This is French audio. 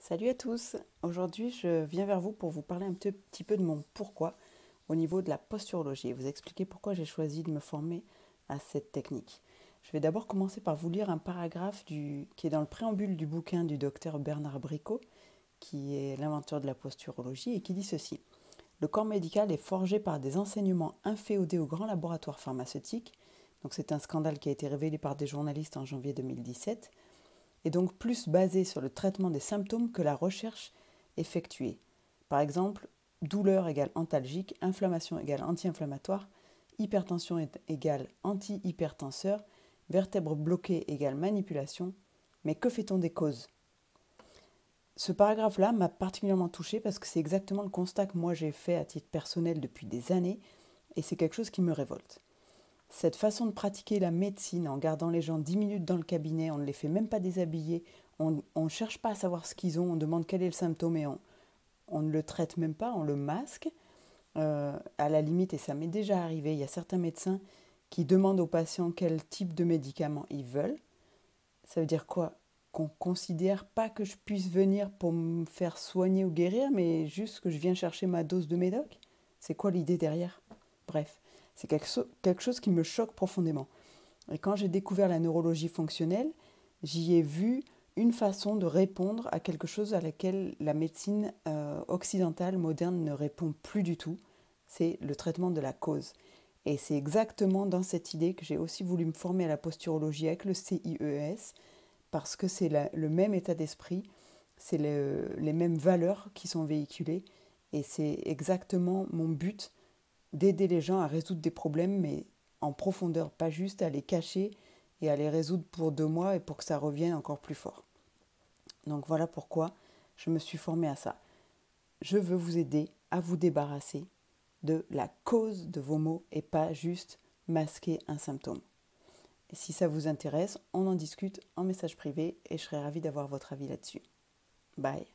Salut à tous, aujourd'hui je viens vers vous pour vous parler un petit peu de mon pourquoi au niveau de la posturologie et vous expliquer pourquoi j'ai choisi de me former à cette technique. Je vais d'abord commencer par vous lire un paragraphe qui est dans le préambule du bouquin du docteur Bernard Bricot, qui est l'inventeur de la posturologie et qui dit ceci. Le corps médical est forgé par des enseignements inféodés aux grands laboratoires pharmaceutiques, donc c'est un scandale qui a été révélé par des journalistes en janvier 2017, et donc plus basé sur le traitement des symptômes que la recherche effectuée. Par exemple, douleur égale antalgique, inflammation égale anti-inflammatoire, hypertension égale anti-hypertenseur, vertèbre bloquée égale manipulation. Mais que fait-on des causes? Ce paragraphe-là m'a particulièrement touchée parce que c'est exactement le constat que moi j'ai fait à titre personnel depuis des années et c'est quelque chose qui me révolte. Cette façon de pratiquer la médecine en gardant les gens 10 minutes dans le cabinet, on ne les fait même pas déshabiller, on ne cherche pas à savoir ce qu'ils ont, on demande quel est le symptôme et on ne le traite même pas, on le masque. À la limite, et ça m'est déjà arrivé, il y a certains médecins qui demandent aux patients quel type de médicament ils veulent. Ça veut dire quoi? Qu'on considère pas que je puisse venir pour me faire soigner ou guérir, mais juste que je viens chercher ma dose de médoc? C'est quoi l'idée derrière? Bref, c'est quelque chose qui me choque profondément. Et quand j'ai découvert la neurologie fonctionnelle, j'y ai vu une façon de répondre à quelque chose à laquelle la médecine occidentale moderne ne répond plus du tout, c'est le traitement de la cause. Et c'est exactement dans cette idée que j'ai aussi voulu me former à la posturologie avec le CIES, parce que c'est le même état d'esprit, c'est les mêmes valeurs qui sont véhiculées, et c'est exactement mon but d'aider les gens à résoudre des problèmes, mais en profondeur, pas juste à les cacher et à les résoudre pour 2 mois et pour que ça revienne encore plus fort. Donc voilà pourquoi je me suis formée à ça. Je veux vous aider à vous débarrasser de la cause de vos maux et pas juste masquer un symptôme. Et si ça vous intéresse, on en discute en message privé et je serai ravie d'avoir votre avis là-dessus. Bye.